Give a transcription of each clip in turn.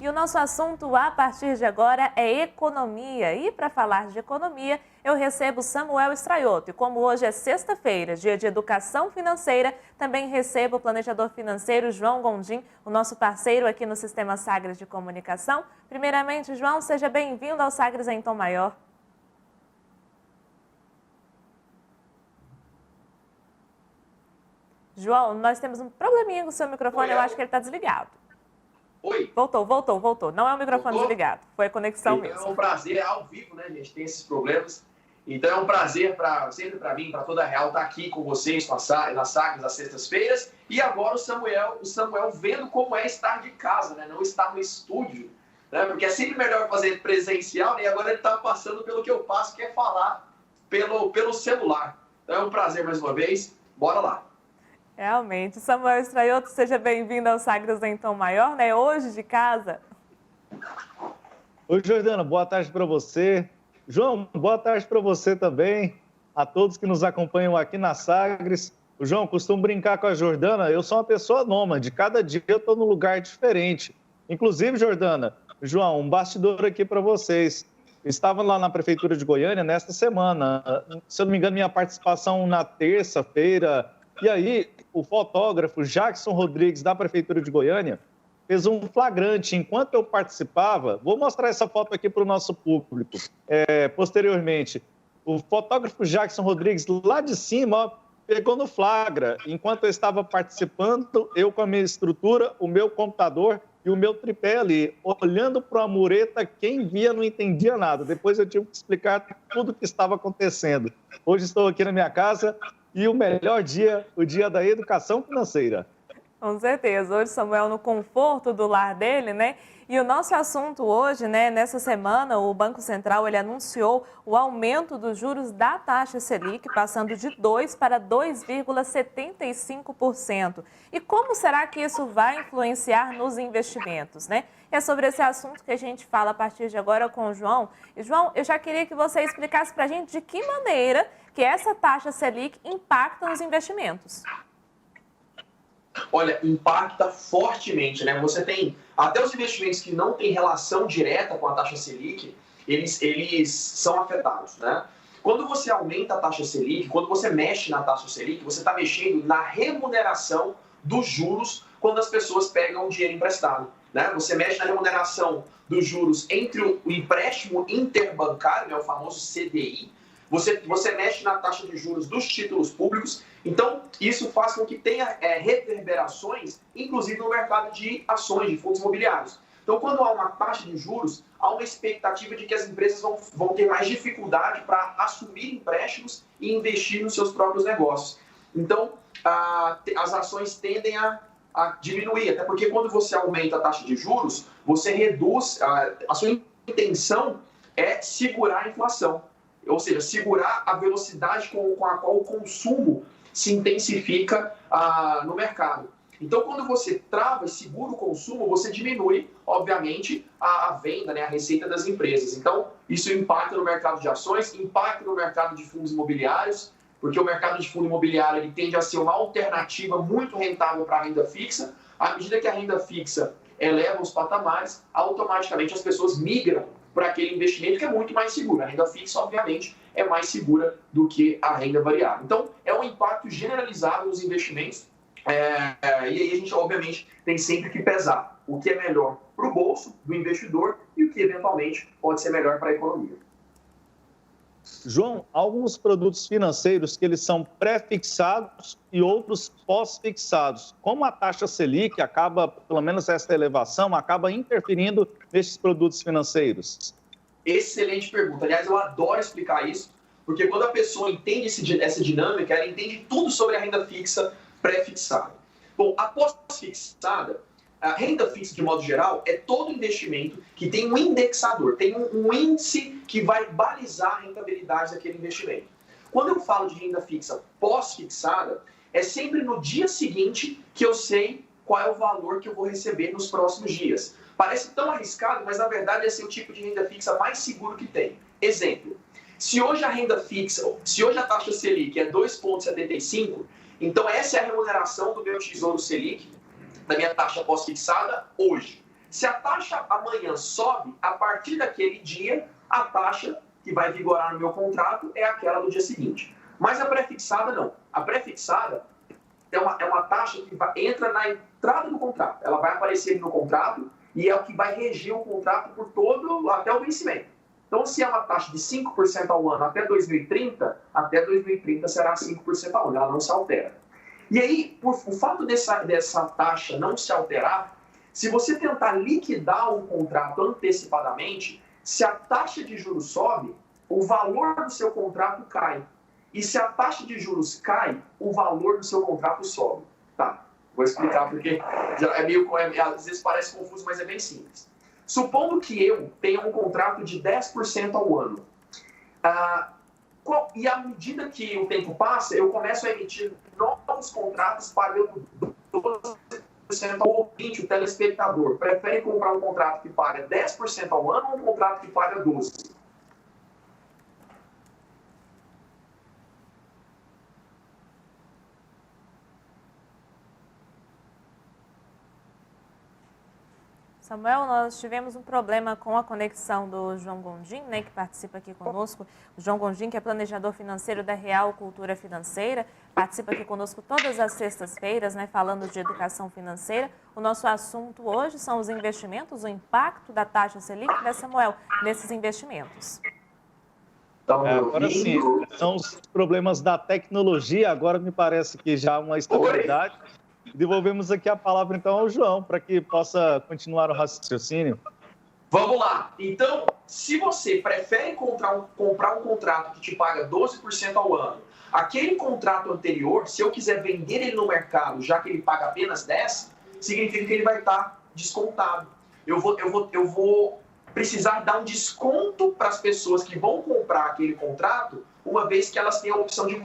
E o nosso assunto a partir de agora é economia. E para falar de economia, eu recebo Samuel Straiotto. E como hoje é sexta-feira, dia de educação financeira, também recebo o planejador financeiro João Gondim, o nosso parceiro aqui no Sistema Sagres de Comunicação. Primeiramente, João, seja bem-vindo ao Sagres em Tom Maior. João, nós temos um probleminha com o seu microfone, eu acho que ele está desligado. Oi. Voltou. Não é o microfone desligado, foi a conexão então, mesmo. É um prazer, ao vivo, né, gente? Tem esses problemas. Então é um prazer sempre para mim, para toda a Real, estar aqui com vocês nas Sagres, às sextas-feiras. E agora o Samuel vendo como é estar de casa, né? Não estar no estúdio. Né? Porque é sempre melhor fazer presencial, né? E agora ele está passando pelo que eu passo, que é falar pelo celular. Então é um prazer mais uma vez. Bora lá. Realmente. Samuel Straiotto, seja bem-vindo ao Sagres em Tom Maior, né? Hoje de casa. Oi, Jordana, boa tarde para você. João, boa tarde para você também. A todos que nos acompanham aqui na Sagres. O João, costumo brincar com a Jordana, eu sou uma pessoa nômade, cada dia eu estou num lugar diferente. Inclusive, Jordana, João, um bastidor aqui para vocês. Eu estava lá na Prefeitura de Goiânia nesta semana. Se eu não me engano, minha participação na terça-feira. E aí, o fotógrafo Jackson Rodrigues, da Prefeitura de Goiânia, fez um flagrante. Enquanto eu participava, vou mostrar essa foto aqui para o nosso público posteriormente. O fotógrafo Jackson Rodrigues, lá de cima, ó, pegou no flagra. Enquanto eu estava participando, eu com a minha estrutura, o meu computador e o meu tripé ali, olhando para a mureta, quem via não entendia nada. Depois eu tive que explicar tudo o que estava acontecendo. Hoje estou aqui na minha casa. E o melhor dia, o dia da educação financeira. Com certeza. Hoje, Samuel, no conforto do lar dele, né? E o nosso assunto hoje, né? Nessa semana, o Banco Central, ele anunciou o aumento dos juros da taxa Selic, passando de 2% para 2,75%. E como será que isso vai influenciar nos investimentos, né? É sobre esse assunto que a gente fala a partir de agora com o João. E, João, eu já queria que você explicasse para a gente de que maneira que essa taxa Selic impacta nos investimentos. Olha, impacta fortemente, né? Você tem até os investimentos que não têm relação direta com a taxa Selic, eles são afetados, né? Quando você aumenta a taxa Selic, quando você mexe na taxa Selic, você está mexendo na remuneração dos juros quando as pessoas pegam o dinheiro emprestado, né? Você mexe na remuneração dos juros entre o empréstimo interbancário, né, o famoso CDI, você mexe na taxa de juros dos títulos públicos. Então, isso faz com que tenha reverberações, inclusive no mercado de ações, de fundos imobiliários. Então, quando há uma taxa de juros, há uma expectativa de que as empresas vão ter mais dificuldade para assumir empréstimos e investir nos seus próprios negócios. Então, as ações tendem a diminuir, até porque quando você aumenta a taxa de juros, você reduz, a sua intenção é segurar a inflação. Ou seja, segurar a velocidade com a qual o consumo se intensifica no mercado. Então, quando você trava e segura o consumo, você diminui, obviamente, a venda, né, a receita das empresas. Então, isso impacta no mercado de ações, impacta no mercado de fundos imobiliários, porque o mercado de fundo imobiliário ele tende a ser uma alternativa muito rentável para a renda fixa. À medida que a renda fixa eleva os patamares, automaticamente as pessoas migram para aquele investimento que é muito mais seguro. A renda fixa, obviamente, é mais segura do que a renda variável. Então, é um impacto generalizado nos investimentos. E aí a gente, obviamente, tem sempre que pesar o que é melhor para o bolso do investidor e o que, eventualmente, pode ser melhor para a economia. João, alguns produtos financeiros que eles são pré-fixados e outros pós-fixados. Como a taxa Selic acaba, pelo menos essa elevação, acaba interferindo nesses produtos financeiros? Excelente pergunta. Aliás, eu adoro explicar isso, porque quando a pessoa entende essa dinâmica, ela entende tudo sobre a renda fixa pré-fixada. Bom, a pós-fixada, a renda fixa, de modo geral, é todo investimento que tem um indexador, tem um índice que vai balizar a rentabilidade daquele investimento. Quando eu falo de renda fixa pós-fixada, é sempre no dia seguinte que eu sei qual é o valor que eu vou receber nos próximos dias. Parece tão arriscado, mas na verdade esse é o tipo de renda fixa mais seguro que tem. Exemplo, se hoje a renda fixa, se hoje a taxa Selic é 2,75, então essa é a remuneração do meu Tesouro Selic, da minha taxa pós-fixada, hoje. Se a taxa amanhã sobe, a partir daquele dia, a taxa que vai vigorar no meu contrato é aquela do dia seguinte. Mas a pré-fixada não. A pré-fixada é uma taxa que entra na entrada do contrato. Ela vai aparecer no contrato e é o que vai reger o contrato por todo, até o vencimento. Então, se é uma taxa de 5% ao ano até 2030 será 5% ao ano, ela não se altera. E aí, o fato dessa taxa não se alterar, se você tentar liquidar um contrato antecipadamente, se a taxa de juros sobe, o valor do seu contrato cai. E se a taxa de juros cai, o valor do seu contrato sobe. Tá, vou explicar porque às vezes parece confuso, mas é bem simples. Supondo que eu tenha um contrato de 10% ao ano. E à medida que o tempo passa, eu começo a emitir novos contratos pagando 12% ao ouvinte, o telespectador. Prefere comprar um contrato que paga 10% ao ano ou um contrato que paga 12%? Samuel, nós tivemos um problema com a conexão do João Gondim, né, que participa aqui conosco. O João Gondim, que é planejador financeiro da Real Cultura Financeira, participa aqui conosco todas as sextas-feiras, né, falando de educação financeira. O nosso assunto hoje são os investimentos, o impacto da taxa Selic, né, Samuel, nesses investimentos. Agora sim, são os problemas da tecnologia, agora me parece que já há uma estabilidade. Devolvemos aqui a palavra, então, ao João, para que possa continuar o raciocínio. Vamos lá. Então, se você prefere comprar um contrato que te paga 12% ao ano, aquele contrato anterior, se eu quiser vender ele no mercado, já que ele paga apenas 10%, significa que ele vai estar descontado. Eu vou precisar dar um desconto para as pessoas que vão comprar aquele contrato, uma vez que elas têm a opção de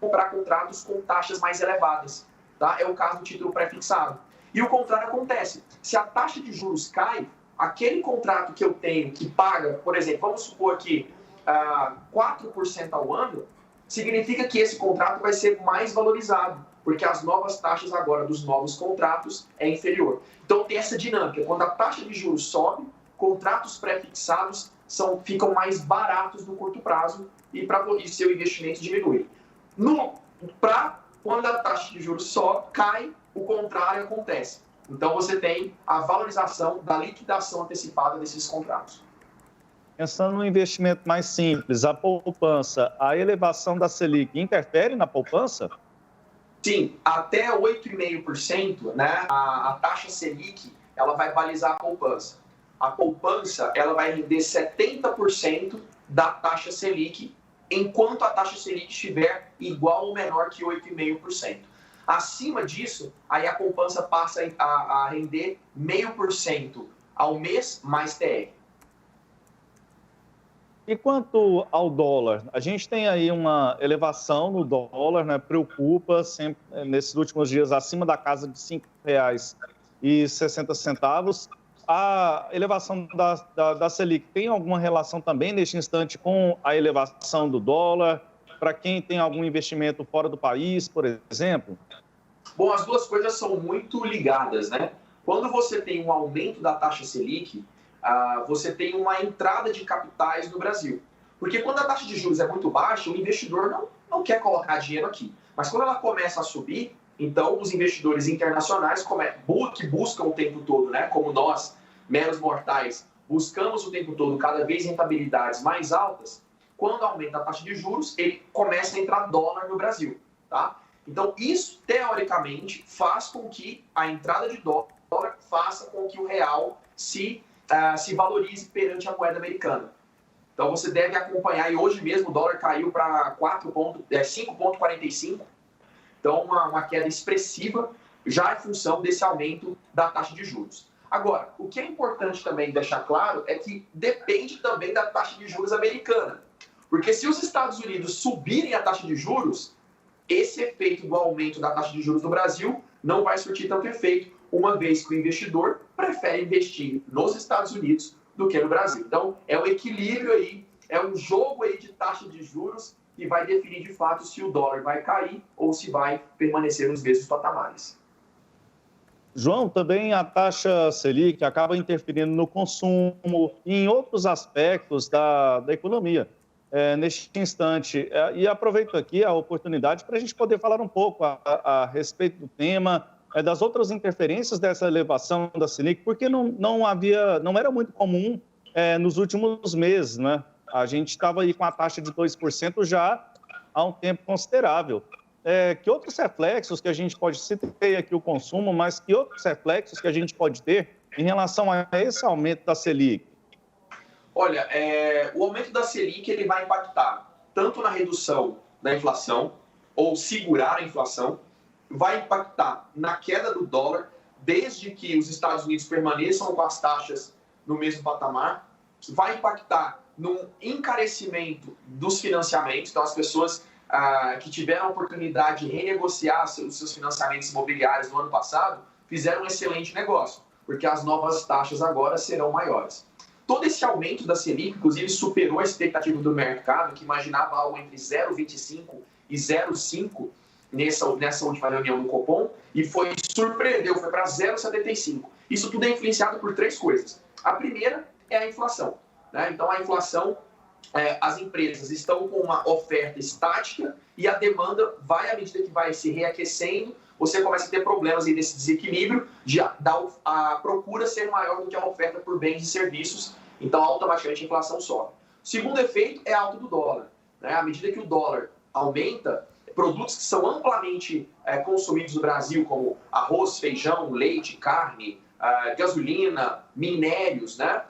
comprar contratos com taxas mais elevadas. Tá? É o caso do título pré-fixado. E o contrário acontece. Se a taxa de juros cai, aquele contrato que eu tenho que paga, por exemplo, vamos supor que 4% ao ano, significa que esse contrato vai ser mais valorizado, porque as novas taxas agora dos novos contratos é inferior. Então tem essa dinâmica. Quando a taxa de juros sobe, contratos pré-fixados ficam mais baratos no curto prazo e seu investimento diminui. Quando a taxa de juros cai, o contrário acontece. Então, você tem a valorização da liquidação antecipada desses contratos. Pensando no investimento mais simples, a poupança, a elevação da Selic interfere na poupança? Sim, até 8,5%, né, a taxa Selic ela vai balizar a poupança. A poupança ela vai render 70% da taxa Selic, enquanto a taxa Selic estiver igual ou menor que 8,5%. Acima disso, aí a poupança passa a render 0,5% ao mês mais TR. E quanto ao dólar? A gente tem aí uma elevação no dólar, né? Preocupa sempre, nesses últimos dias acima da casa de R$ 5,60. A elevação da Selic tem alguma relação também, neste instante, com a elevação do dólar? Para quem tem algum investimento fora do país, por exemplo? Bom, as duas coisas são muito ligadas, né? Quando você tem um aumento da taxa Selic, você tem uma entrada de capitais no Brasil. Porque quando a taxa de juros é muito baixa, o investidor não quer colocar dinheiro aqui. Mas quando ela começa a subir, então os investidores internacionais que buscam o tempo todo, né? Como nós, meros mortais, buscamos o tempo todo cada vez rentabilidades mais altas, quando aumenta a taxa de juros, ele começa a entrar dólar no Brasil, tá? Então, isso, teoricamente, faz com que a entrada de dólar faça com que o real se valorize perante a moeda americana. Então, você deve acompanhar, e hoje mesmo o dólar caiu para 5,45, então uma queda expressiva, já em função desse aumento da taxa de juros. Agora, o que é importante também deixar claro é que depende também da taxa de juros americana. Porque se os Estados Unidos subirem a taxa de juros, esse efeito do aumento da taxa de juros no Brasil não vai surtir tanto efeito, uma vez que o investidor prefere investir nos Estados Unidos do que no Brasil. Então, é um equilíbrio aí, é um jogo aí de taxa de juros que vai definir de fato se o dólar vai cair ou se vai permanecer nos mesmos patamares. João, também a taxa Selic acaba interferindo no consumo e em outros aspectos da economia. Neste instante, e aproveito aqui a oportunidade para a gente poder falar um pouco a respeito do tema, das outras interferências dessa elevação da Selic, porque não era muito comum nos últimos meses, né? A gente estava aí com a taxa de 2% já há um tempo considerável. Que outros reflexos que a gente pode citar aqui o consumo, mas que outros reflexos que a gente pode ter em relação a esse aumento da Selic? Olha, o aumento da Selic ele vai impactar tanto na redução da inflação, ou segurar a inflação, vai impactar na queda do dólar, desde que os Estados Unidos permaneçam com as taxas no mesmo patamar, vai impactar no encarecimento dos financiamentos, então as pessoas que tiveram a oportunidade de renegociar os seus financiamentos imobiliários no ano passado, fizeram um excelente negócio, porque as novas taxas agora serão maiores. Todo esse aumento da Selic, inclusive, superou a expectativa do mercado, que imaginava algo entre 0,25 e 0,5 nessa última reunião do Copom, e surpreendeu, foi para 0,75. Isso tudo é influenciado por três coisas. A primeira é a inflação, né? Então, a inflação, as empresas estão com uma oferta estática e a demanda vai, à medida que vai se reaquecendo, você começa a ter problemas aí desse desequilíbrio de a procura ser maior do que a oferta por bens e serviços, então automaticamente a inflação sobe. O segundo efeito é a alta do dólar, né? À medida que o dólar aumenta, produtos que são amplamente consumidos no Brasil, como arroz, feijão, leite, carne, gasolina, minérios, né?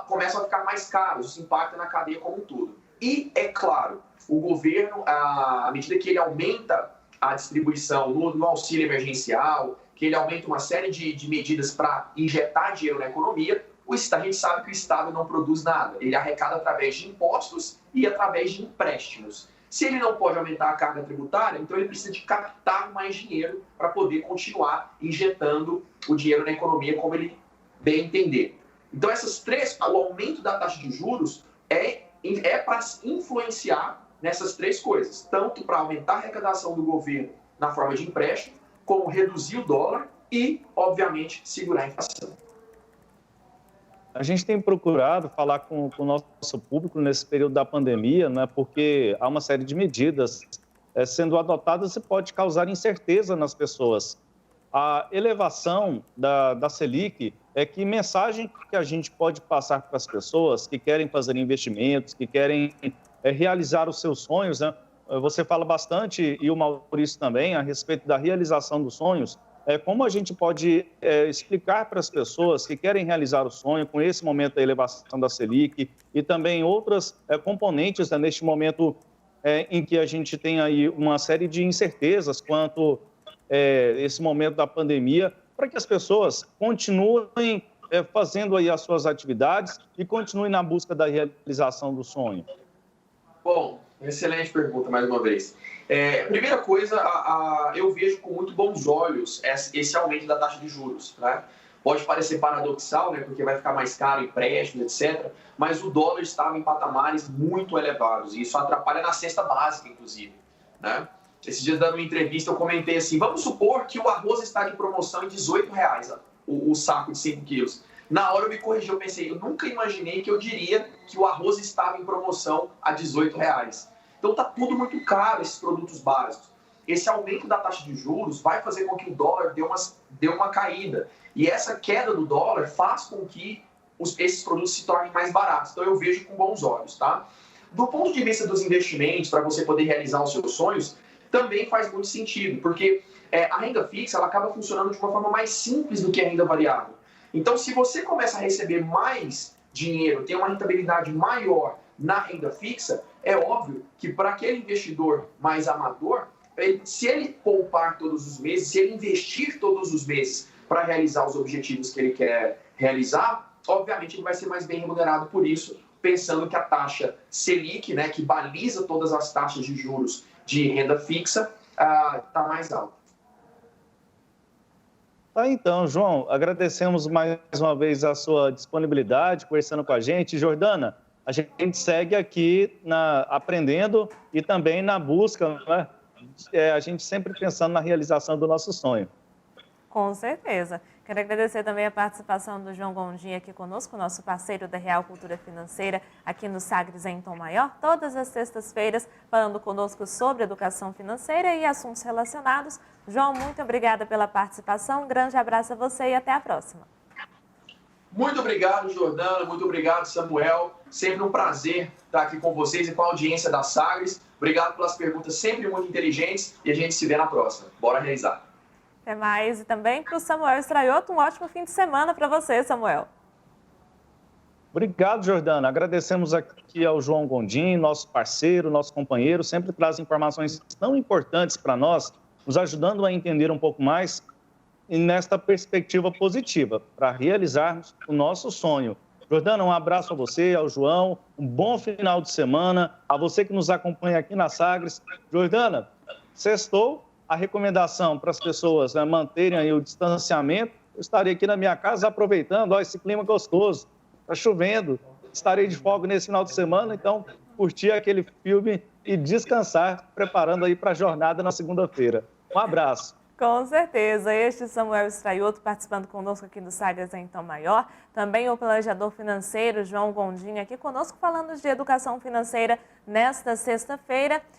Começam a ficar mais caros, isso impacta na cadeia como um todo. E, é claro, o governo, à medida que ele aumenta a distribuição no auxílio emergencial, que ele aumenta uma série de medidas para injetar dinheiro na economia, a gente sabe que o Estado não produz nada. Ele arrecada através de impostos e através de empréstimos. Se ele não pode aumentar a carga tributária, então ele precisa de captar mais dinheiro para poder continuar injetando o dinheiro na economia como ele bem entender. Então, o aumento da taxa de juros é para influenciar nessas três coisas, tanto para aumentar a arrecadação do governo na forma de empréstimo, como reduzir o dólar e, obviamente, segurar a inflação. A gente tem procurado falar com o nosso público nesse período da pandemia, né, porque há uma série de medidas sendo adotadas e pode causar incerteza nas pessoas. A elevação da Selic que mensagem que a gente pode passar para as pessoas que querem fazer investimentos, que querem realizar os seus sonhos, né? Você fala bastante, e o Maurício também, a respeito da realização dos sonhos. Como a gente pode explicar para as pessoas que querem realizar o sonho com esse momento da elevação da Selic e também outras componentes, né, neste momento em que a gente tem aí uma série de incertezas quanto esse momento da pandemia, para que as pessoas continuem fazendo aí as suas atividades e continuem na busca da realização do sonho? Bom, excelente pergunta mais uma vez. Primeira coisa, eu vejo com muito bons olhos esse aumento da taxa de juros, né? Pode parecer paradoxal, né? Porque vai ficar mais caro empréstimo, etc. Mas o dólar estava em patamares muito elevados e isso atrapalha na cesta básica, inclusive, né? Esses dias, dando uma entrevista, eu comentei assim, vamos supor que o arroz está de promoção em R$18, o saco de 5 quilos. Na hora eu me corrigi, eu pensei, eu nunca imaginei que eu diria que o arroz estava em promoção a R$18. Então está tudo muito caro, esses produtos básicos. Esse aumento da taxa de juros vai fazer com que o dólar dê uma caída. E essa queda do dólar faz com que esses produtos se tornem mais baratos. Então eu vejo com bons olhos, tá? Do ponto de vista dos investimentos, para você poder realizar os seus sonhos, também faz muito sentido, porque a renda fixa ela acaba funcionando de uma forma mais simples do que a renda variável. Então, se você começa a receber mais dinheiro, tem uma rentabilidade maior na renda fixa, é óbvio que para aquele investidor mais amador, se ele poupar todos os meses, se ele investir todos os meses para realizar os objetivos que ele quer realizar, obviamente ele vai ser mais bem remunerado por isso, pensando que a taxa Selic, né, que baliza todas as taxas de juros de renda fixa, está mais alta. Tá, então, João, agradecemos mais uma vez a sua disponibilidade, conversando com a gente. Jordana, a gente segue aqui aprendendo e também na busca, né? A gente sempre pensando na realização do nosso sonho. Com certeza. Quero agradecer também a participação do João Gondim aqui conosco, nosso parceiro da Real Cultura Financeira, aqui no Sagres em Tom Maior, todas as sextas-feiras, falando conosco sobre educação financeira e assuntos relacionados. João, muito obrigada pela participação, um grande abraço a você e até a próxima. Muito obrigado, Jordana, muito obrigado, Samuel. Sempre um prazer estar aqui com vocês e com a audiência da Sagres. Obrigado pelas perguntas sempre muito inteligentes e a gente se vê na próxima. Bora realizar. Até mais. E também para o Samuel Estraioto, um ótimo fim de semana para você, Samuel. Obrigado, Jordana. Agradecemos aqui ao João Gondim, nosso parceiro, nosso companheiro, sempre traz informações tão importantes para nós, nos ajudando a entender um pouco mais e nesta perspectiva positiva, para realizarmos o nosso sonho. Jordana, um abraço a você, ao João, um bom final de semana, a você que nos acompanha aqui na Sagres. Jordana, sextou. A recomendação para as pessoas, né, manterem aí o distanciamento. Eu estarei aqui na minha casa aproveitando, esse clima gostoso, está chovendo, estarei de folga nesse final de semana, então curtir aquele filme e descansar, preparando aí para a jornada na segunda-feira. Um abraço. Com certeza. Este Samuel Estraioto participando conosco aqui do Sagres em Tom Maior. Também o planejador financeiro João Gondim aqui conosco falando de educação financeira nesta sexta-feira.